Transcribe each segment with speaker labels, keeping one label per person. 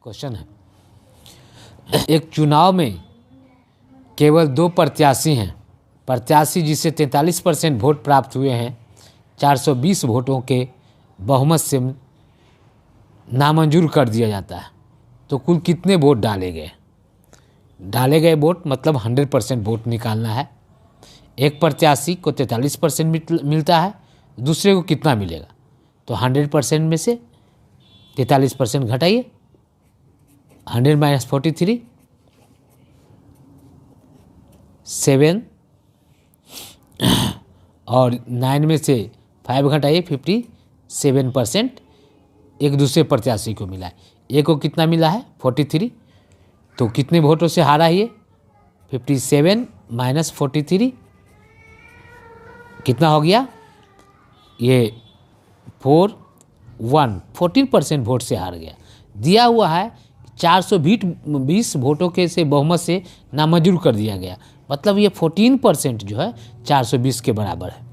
Speaker 1: Question है, एक चुनाव में केवल 2 प्रत्याशी हैं। प्रत्याशी जिसे 43% वोट प्राप्त हुए हैं 420 वोटों के बहुमत से नामंजूर कर दिया जाता है, तो कुल कितने वोट डाले गए? डाले गए वोट मतलब 100% वोट निकालना है। एक प्रत्याशी को 43% मिलता है, दूसरे को कितना मिलेगा? तो 100% में से 43% घटाइए, 100 - 43 7 और 9 में से 5 घटाइए 57% एक दूसरे प्रत्याशी को मिला है। एक को कितना मिला है? 43। तो कितने वोटों से हारा है ये? 57 - 43 कितना हो गया? ये 14% वोट से हार गया। दिया हुआ है 420 वोटों के से बहुमत से नामंजूर कर दिया गया, मतलब ये 14% जो है 420 के बराबर है।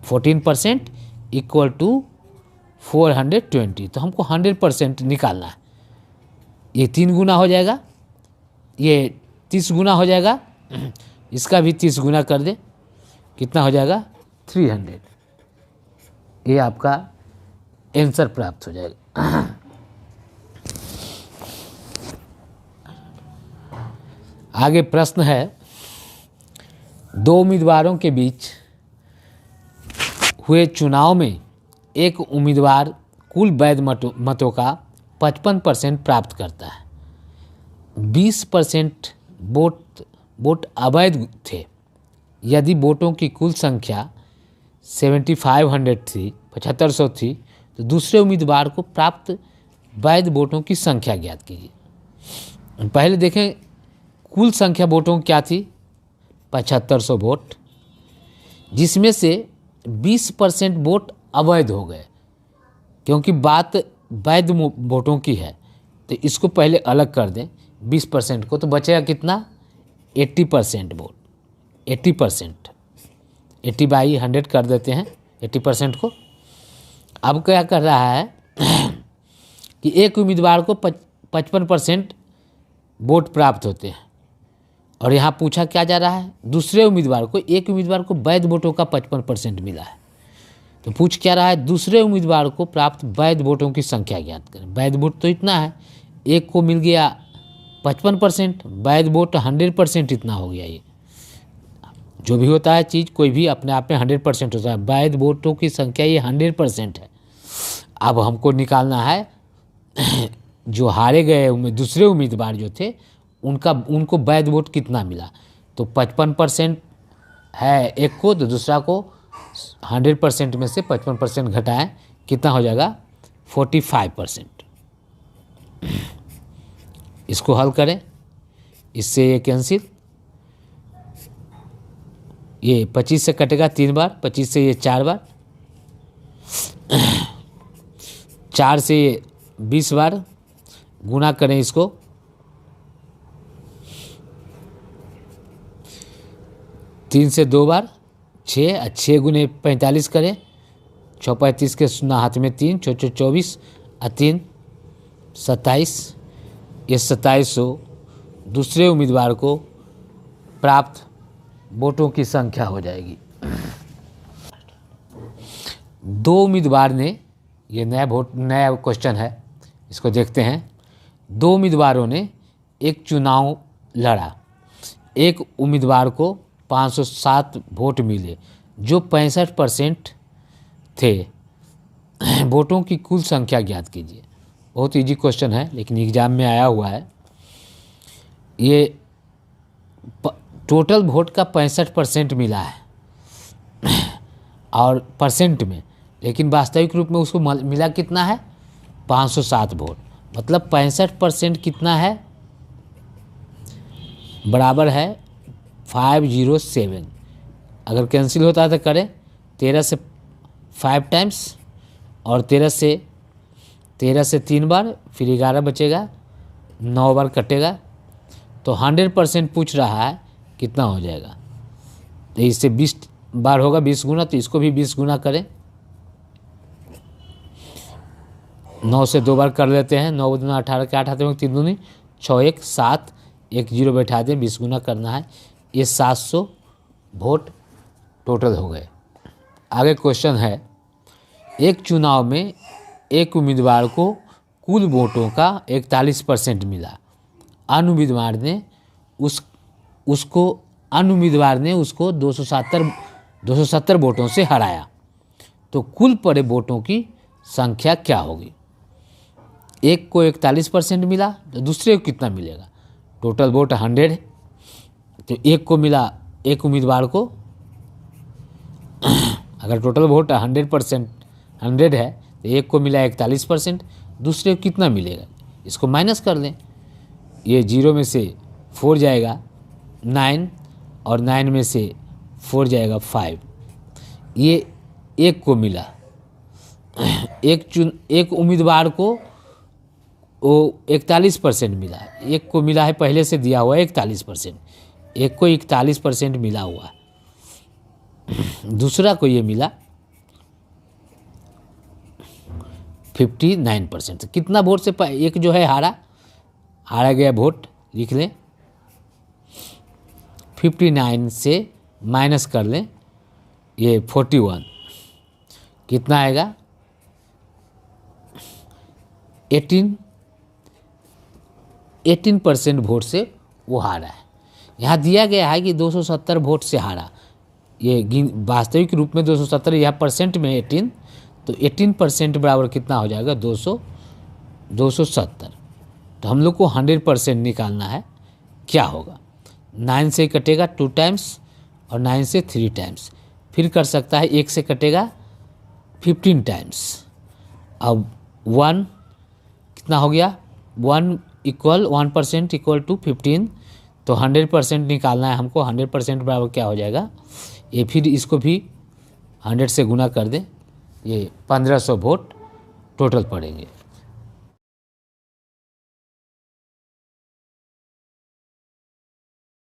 Speaker 1: 14% = 420, तो हमको 100% निकालना है। ये 3 गुना हो जाएगा, ये 30 गुना हो जाएगा, इसका भी 30 गुना कर दे, कितना हो जाएगा? 300। ये आपका आंसर प्राप्त हो जाएगा। आगे प्रश्न है, 2 उम्मीदवारों के बीच हुए चुनाव में एक उम्मीदवार कुल वैध मतों का 55% प्राप्त करता है, 20% वोट अवैध थे। यदि वोटों की कुल संख्या 7500 थी, 7500 थी, तो दूसरे उम्मीदवार को प्राप्त वैध वोटों की संख्या ज्ञात कीजिए। पहले देखें कुल संख्या वोटों की क्या थी? 7500 वोट, जिसमें से 20% वोट अवैध हो गए, क्योंकि बात वैध वोटों की है, तो इसको पहले अलग कर दें 20% को, तो बचेगा कितना? 80% वोट। 80% 80/100 कर देते हैं 80% को। अब क्या कर रहा है कि एक उम्मीदवार को 55% वोट प्राप्त होते हैं, और यहाँ पूछा क्या जा रहा है? दूसरे उम्मीदवार को, एक उम्मीदवार को वैध वोटों का 55% मिला है, तो पूछ क्या रहा है? दूसरे उम्मीदवार को प्राप्त वैध वोटों की संख्या ज्ञात करें। वैध वोट तो इतना है, एक को मिल गया 55%, वैध वोट 100% इतना हो गया। ये जो भी होता है चीज़, कोई भी अपने आप में 100% होता है। वैध वोटों की संख्या ये 100% है। अब हमको निकालना है जो हारे गए दूसरे उम्मीदवार जो थे उनको वैध वोट कितना मिला। तो 55% है एक को, तो दूसरा को 100% में से 55% घटाएं, कितना हो जाएगा? 45%। इसको हल करें, इससे ये कैंसिल, ये 25 से कटेगा 3 बार, 25 से ये 4 बार, 4 से ये 20 बार, गुना करें इसको, 3 से 2 बार 6, 6 गुने 45 करें, 6 35 के 0 हाथ में 3, 6 24 और 3 27। ये 2700 दूसरे उम्मीदवार को प्राप्त वोटों की संख्या हो जाएगी। 2 उम्मीदवार ने, ये नया क्वेश्चन है, इसको देखते हैं। 2 उम्मीदवारों ने एक चुनाव लड़ा। एक उम्मीदवार को 507 वोट मिले, जो 65% थे। वोटों की कुल संख्या ज्ञात कीजिए। बहुत इजी क्वेश्चन है, लेकिन एग्जाम में आया हुआ है। ये टोटल वोट का 65% मिला है और परसेंट में, लेकिन वास्तविक रूप में उसको मिला कितना है? 507 वोट। मतलब 65% कितना है? बराबर है 507। अगर कैंसिल होता है तो करें, 13 से 5 टाइम्स और 13 से 3 बार, फिर 11 बचेगा, 9 बार कटेगा, तो 100% पूछ रहा है, कितना हो जाएगा? तो इससे 20 बार होगा 20 गुना, तो इसको भी 20 गुना करें, 9 से 2 बार कर लेते हैं। 9 दूना 18 के 8 हाथ में 3 दूनी 6 1 7 1 0 बैठा दें, 20 गुना करना है। ये 700 वोट टोटल हो गए। आगे क्वेश्चन है, एक चुनाव में एक उम्मीदवार को कुल वोटों का 41% मिला। अन्य उम्मीदवार ने उसको 270 वोटों से हराया, तो कुल पड़े वोटों की संख्या क्या होगी? एक को 41% मिला तो दूसरे को कितना मिलेगा? टोटल वोट 100 है, तो एक को मिला, एक उम्मीदवार को अगर टोटल वोट 100% है तो एक को मिला 41%, दूसरे को कितना मिलेगा? इसको माइनस कर लें। ये 0 में से 4 जाएगा 9 और 9 में से 4 जाएगा 5। ये एक को मिला, एक उम्मीदवार को वो 41% मिला, एक को मिला है पहले से दिया हुआ 41%, एक को 41% मिला हुआ, दूसरा को ये मिला 59%। कितना वोट से एक जो है हारा गया वोट, लिख लें 59 से माइनस कर लें, ये 41 कितना आएगा? 18% वोट से वो हारा है। यहाँ दिया गया है कि 270 वोट से हारा, ये वास्तविक रूप में 270, यह परसेंट में 18, तो 18% बराबर कितना हो जाएगा? 270। तो हम लोग को 100% निकालना है, क्या होगा? 9 से कटेगा 2 टाइम्स और 9 से 3 टाइम्स, फिर कर सकता है 1 से कटेगा 15 टाइम्स। अब 1 कितना हो गया? 1% इक्वल टू 15, तो 100% निकालना है हमको। 100% बराबर क्या हो जाएगा? ये फिर इसको भी 100 से गुना कर दें, ये 1500 वोट टोटल पड़ेंगे।